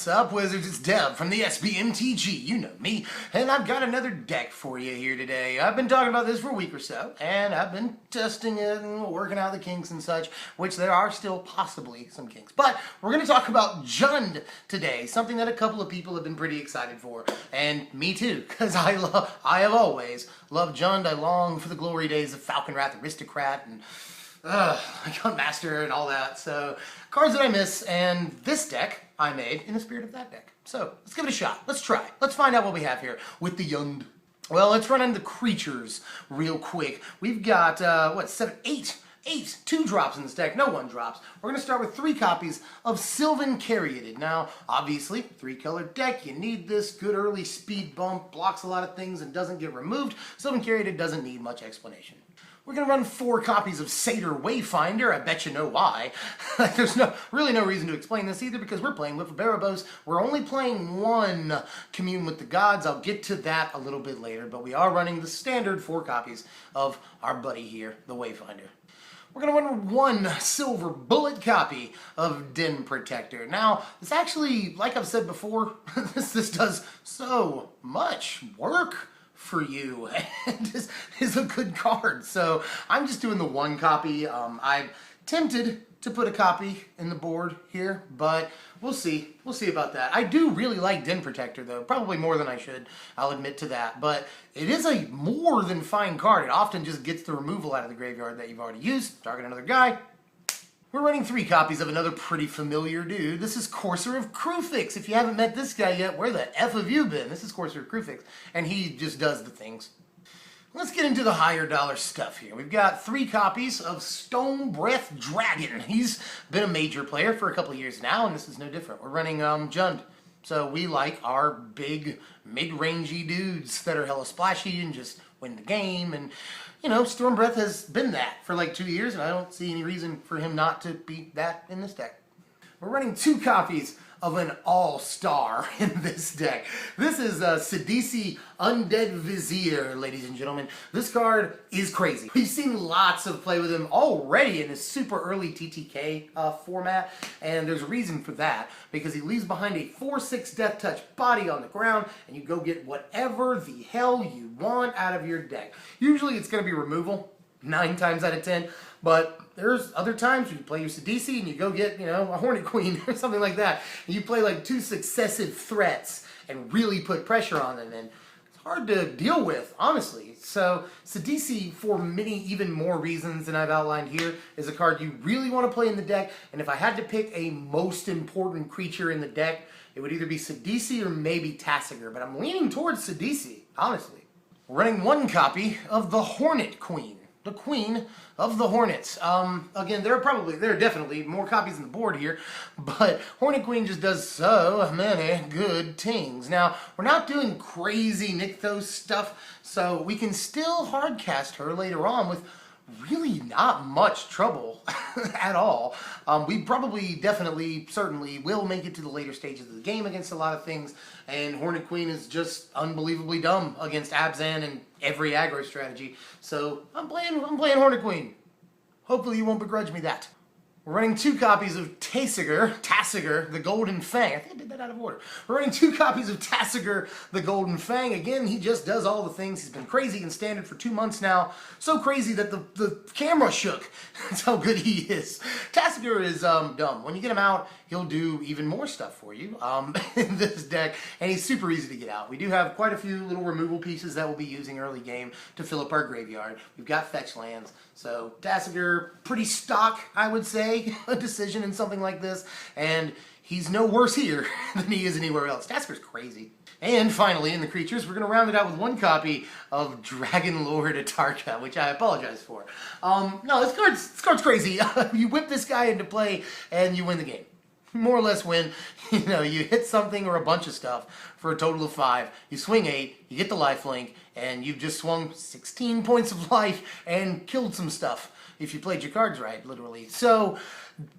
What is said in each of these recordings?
What's up, Wizards? It's Dev from the MTG. You know me. And I've got another deck for you here today. I've been talking about this for a week or so, and I've been testing it and working out the kinks and such, which there are still possibly some kinks. But we're going to talk about Jund today, something that a couple of people have been pretty excited for. And me too, because I have always loved Jund. I long for the glory days of Falconwrath Aristocrat and Gunmaster and all that. So, cards that I miss, and this deck I made in the spirit of that deck. So, let's give it a shot. Let's try. Let's find out what we have here with the Jund. Well, let's run into the creatures real quick. We've got, eight 2-drops in this deck. No 1-drops. We're going to start with 3 copies of Sylvan Caryatid. Now, obviously, 3-color deck. You need this good early speed bump. Blocks a lot of things and doesn't get removed. Sylvan Caryatid doesn't need much explanation. We're going to run 4 copies of Satyr Wayfinder. I bet you know why. There's really no reason to explain this either because we're playing with Barabos. We're only playing 1 Commune with the Gods. I'll get to that a little bit later, but we are running the standard 4 copies of our buddy here, the Wayfinder. We're going to run 1 silver bullet copy of Den Protector. Now, this actually, like I've said before, this does so much work for you and is a good card. So I'm just doing the 1 copy. I'm tempted to put a copy in the board here, but we'll see. We'll see about that. I do really like Den Protector though, probably more than I should, I'll admit to that, but it is a more than fine card. It often just gets the removal out of the graveyard that you've already used. Target another guy. We're running 3 copies of another pretty familiar dude. This is Courser of Kruphix. If you haven't met this guy yet, where the F have you been? This is Courser of Kruphix, and he just does the things. Let's get into the higher dollar stuff here. We've got 3 copies of Stormbreath Dragon. He's been a major player for a couple of years now, and this is no different. We're running Jund. So we like our big mid-rangey dudes that are hella splashy and just win the game. And, you know, Stormbreath has been that for like 2 years, and I don't see any reason for him not to be that in this deck. We're running 2 copies of an all-star in this deck. This is Sidisi Undead Vizier, ladies and gentlemen. This card is crazy. We've seen lots of play with him already in this super early TTK format, and there's a reason for that, because he leaves behind a 4/6 Death Touch body on the ground, and you go get whatever the hell you want out of your deck. Usually it's going to be removal, 9 times out of 10, but there's other times where you play your Sidisi and you go get, you know, a Hornet Queen or something like that. And you play like 2 successive threats and really put pressure on them, and it's hard to deal with, honestly. So Sidisi, for many even more reasons than I've outlined here, is a card you really want to play in the deck. And if I had to pick a most important creature in the deck, it would either be Sidisi or maybe Tasigur, but I'm leaning towards Sidisi, honestly. We're running 1 copy of the Hornet Queen. The Queen of the Hornets. Again, there are definitely more copies on the board here, but Hornet Queen just does so many good things. Now, we're not doing crazy Nykthos stuff, so we can still hardcast her later on with really not much trouble at all. We probably, definitely, certainly will make it to the later stages of the game against a lot of things, and Hornet Queen is just unbelievably dumb against Abzan and every aggro strategy. So I'm playing Hornet Queen. Hopefully you won't begrudge me that. We're running 2 copies of Tasigur, the Golden Fang. I think I did that out of order. We're running 2 copies of Tasigur, the Golden Fang. Again, he just does all the things. He's been crazy in Standard for 2 months now. So crazy that the camera shook. That's how good he is. Tasigur is dumb. When you get him out, he'll do even more stuff for you in this deck, and he's super easy to get out. We do have quite a few little removal pieces that we'll be using early game to fill up our graveyard. We've got fetch lands, so Tasigur, pretty stock, I would say, a decision in something like this, and he's no worse here than he is anywhere else. Tasigur's crazy. And finally, in the creatures, we're going to round it out with 1 copy of Dragon Lord Atarka, which I apologize for. No, this card's crazy. You whip this guy into play, and you win the game. More or less win. You know, you hit something or a bunch of stuff for a total of 5. You swing 8, you get the lifelink, and you've just swung 16 points of life and killed some stuff. If you played your cards right, literally. So,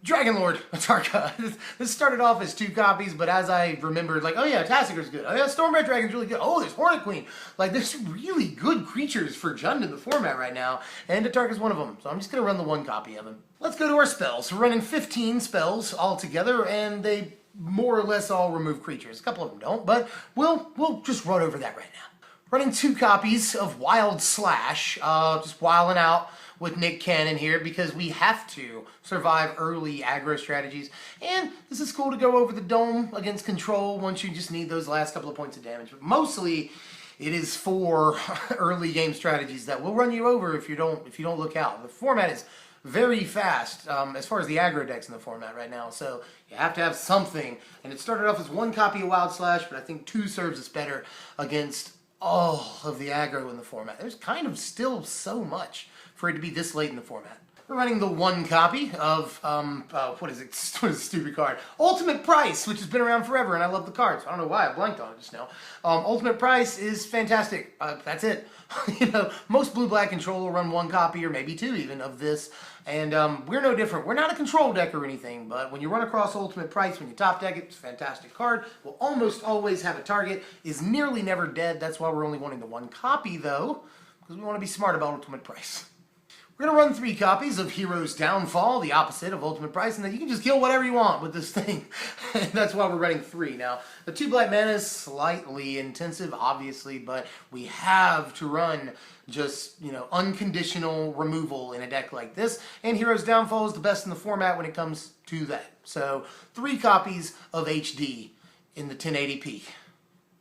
Dragon Lord Atarka. This started off as 2 copies, but as I remembered, like, oh yeah, Tasigur's good. Oh yeah, Stormbreath Dragon's really good. Oh, there's Hornet Queen. Like, there's really good creatures for Jund in the format right now, and Atarka's one of them. So I'm just going to run the 1 copy of him. Let's go to our spells. We're running 15 spells all together, and they more or less all remove creatures. A couple of them don't, but we'll just run over that right now. Running 2 copies of Wild Slash, just wilding out with Nick Cannon here because we have to survive early aggro strategies. And this is cool to go over the dome against control once you just need those last couple of points of damage. But mostly it is for early game strategies that will run you over if you don't look out. The format is very fast as far as the aggro decks in the format right now, so you have to have something. And it started off as 1 copy of Wild Slash, but I think 2 serves us better against all of the aggro in the format. There's kind of still so much for it to be this late in the format. We're running the 1 copy of, what is it? What is a stupid card? Ultimate Price, which has been around forever, and I love the cards. I don't know why I blanked on it just now. Ultimate Price is fantastic. That's it. You know, most blue-black control will run 1 copy, or maybe 2 even, of this. And we're no different. We're not a control deck or anything, but when you run across Ultimate Price, when you top deck it, it's a fantastic card. Will almost always have a target, is nearly never dead. That's why we're only wanting the 1 copy, though, because we want to be smart about Ultimate Price. We're going to run 3 copies of Hero's Downfall, the opposite of Ultimate Price, and then you can just kill whatever you want with this thing. That's why we're running 3. Now, the 2 black mana is slightly intensive, obviously, but we have to run just, you know, unconditional removal in a deck like this, and Hero's Downfall is the best in the format when it comes to that. So, 3 copies of HD in the 1080p.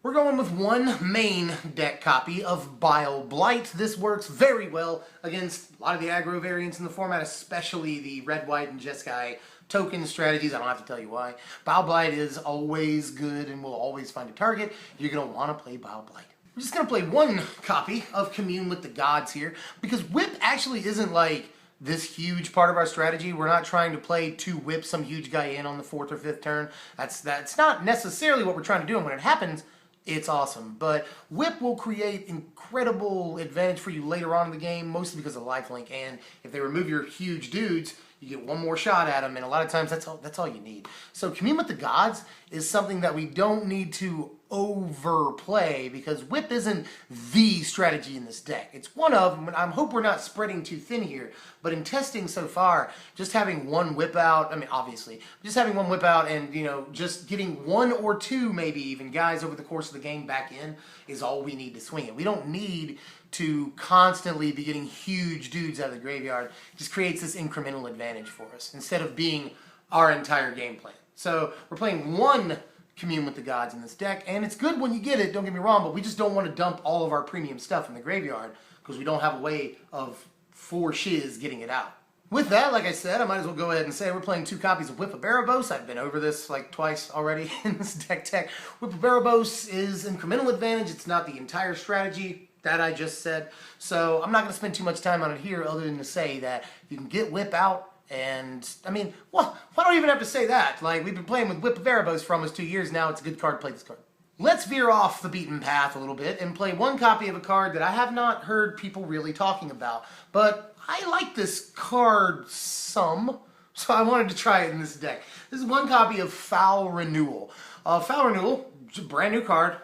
We're going with 1 main deck copy of Bile Blight. This works very well against a lot of the aggro variants in the format, especially the red, white, and Jeskai token strategies. I don't have to tell you why. Bile Blight is always good and will always find a target. You're going to want to play Bile Blight. We're just going to play 1 copy of Commune with the Gods here, because Whip actually isn't like this huge part of our strategy. We're not trying to play to whip some huge guy in on the 4th or 5th turn. That's not necessarily what we're trying to do, and when it happens, it's awesome. But Whip will create incredible advantage for you later on in the game, mostly because of lifelink. And if they remove your huge dudes, you get 1 more shot at them, and a lot of times that's all you need. So Commune with the Gods is something that we don't need to overplay, because Whip isn't the strategy in this deck. It's one of them, and I hope we're not spreading too thin here, but in testing so far, just having 1 whip out, I mean, obviously, just having 1 whip out and, you know, just getting 1 or 2 maybe even guys over the course of the game back in is all we need to swing it. We don't need to constantly be getting huge dudes out of the graveyard. It just creates this incremental advantage for us instead of being our entire game plan. So we're playing 1 Commune with the Gods in this deck, and it's good when you get it, don't get me wrong, but we just don't want to dump all of our premium stuff in the graveyard because we don't have a way of 4 shiz getting it out. With that, like I said, I might as well go ahead and say we're playing 2 copies of Whip of Barabos. I've been over this like twice already in this deck tech. Whip of Barabos is incremental advantage. It's not the entire strategy that I just said, so I'm not going to spend too much time on it here other than to say that you can get Whip out. And, I mean, well, why don't I even have to say that? Like, we've been playing with Whip of Erebos for almost 2 years now. It's a good card. Play this card. Let's veer off the beaten path a little bit and play 1 copy of a card that I have not heard people really talking about. But I like this card some, so I wanted to try it in this deck. This is 1 copy of Foul Renewal. Foul Renewal, brand new card.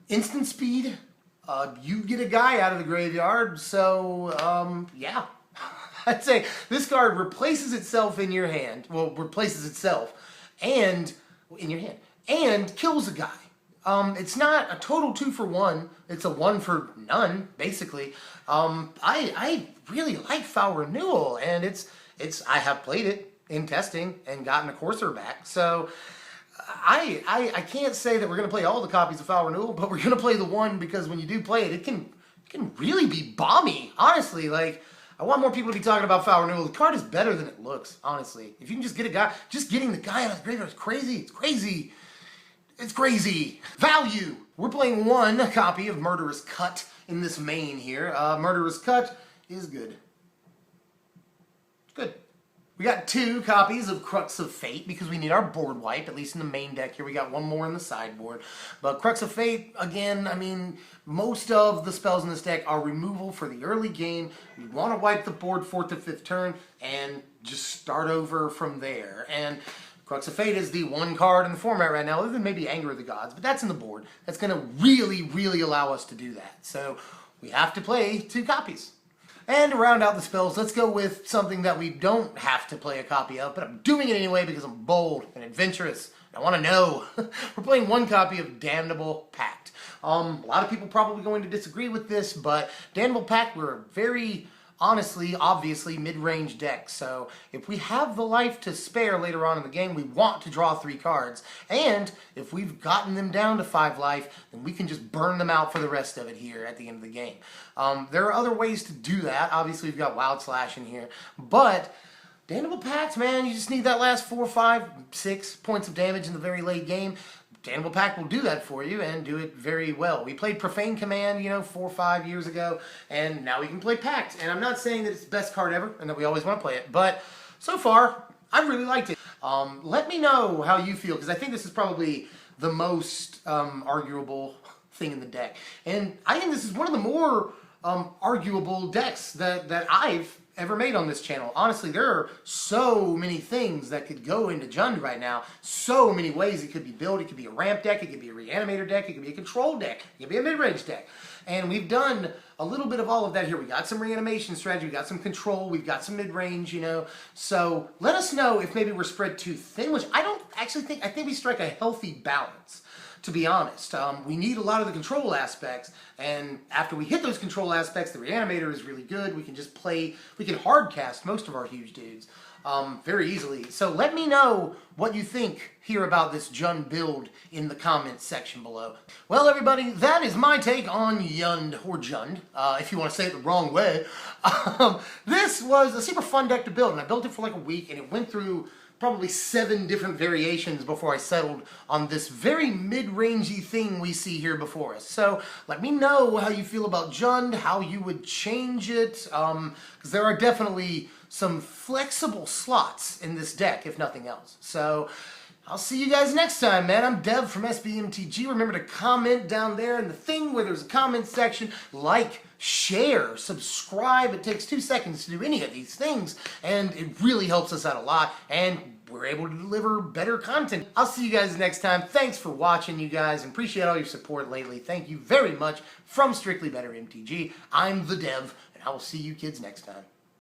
Instant speed. You get a guy out of the graveyard, so, yeah. I'd say this card replaces itself in your hand. Well, replaces itself and in your hand and kills a guy. It's not a total 2 for 1. It's a 1 for none, basically. I really like Foul Renewal, and I have played it in testing and gotten a Courser back. So I can't say that we're going to play all the copies of Foul Renewal, but we're going to play the 1 because when you do play it, it can really be bomby. Honestly, like, I want more people to be talking about Foul Renewal. The card is better than it looks, honestly. If you can just get a guy, just getting the guy out of the graveyard is crazy. It's crazy. It's crazy. Value. We're playing 1 copy of Murderous Cut in this main here. Murderous Cut is good. It's good. We got 2 copies of Crux of Fate because we need our board wipe, at least in the main deck here. We got 1 more in the sideboard. But Crux of Fate, again, I mean, most of the spells in this deck are removal for the early game. We want to wipe the board 4th to 5th turn and just start over from there. And Crux of Fate is the 1 card in the format right now, other than maybe Anger of the Gods, but that's in the board. That's going to really, really allow us to do that. So we have to play 2 copies. And to round out the spells, let's go with something that we don't have to play a copy of, but I'm doing it anyway because I'm bold and adventurous I want to know. We're playing one copy of Damnable Pact. A lot of people probably going to disagree with this, but Damnable Pact, we're a very, honestly, obviously, mid-range deck. So if we have the life to spare later on in the game, we want to draw 3 cards. And if we've gotten them down to 5 life, then we can just burn them out for the rest of it here at the end of the game. There are other ways to do that. Obviously, we've got Wild Slash in here. But Damnable Pact, man, you just need that last 4, 5, 6 points of damage in the very late game. Damnable Pact will do that for you and do it very well. We played Profane Command, 4 or 5 years ago, and now we can play Pact. And I'm not saying that it's the best card ever and that we always want to play it, but so far, I really liked it. Let me know how you feel, because I think this is probably the most arguable thing in the deck. And I think this is one of the more arguable decks that I've ever made on this channel. Honestly, there are so many things that could go into Jund right now. So many ways it could be built. It could be a ramp deck, it could be a reanimator deck, it could be a control deck, it could be a mid-range deck. And we've done a little bit of all of that here. We got some reanimation strategy, we got some control, we've got some mid-range, So let us know if maybe we're spread too thin, which I don't actually think. I think we strike a healthy balance, to be honest. We need a lot of the control aspects, and after we hit those control aspects, the reanimator is really good. We can just play, we can hard cast most of our huge dudes very easily. So let me know what you think here about this Jund build in the comments section below. Well, everybody, that is my take on Yund, or Jund, if you want to say it the wrong way. This was a super fun deck to build, and I built it for like a week, and it went through probably 7 different variations before I settled on this very mid-rangey thing we see here before us. So let me know how you feel about Jund, how you would change it, because there are definitely some flexible slots in this deck, if nothing else. So I'll see you guys next time, man. I'm Dev from SBMTG. Remember to comment down there in the thing where there's a comment section. Like, share, subscribe. It takes 2 seconds to do any of these things, and it really helps us out a lot, and we're able to deliver better content. I'll see you guys next time. Thanks for watching, you guys, and appreciate all your support lately. Thank you very much from Strictly Better MTG. I'm the Dev, and I will see you kids next time.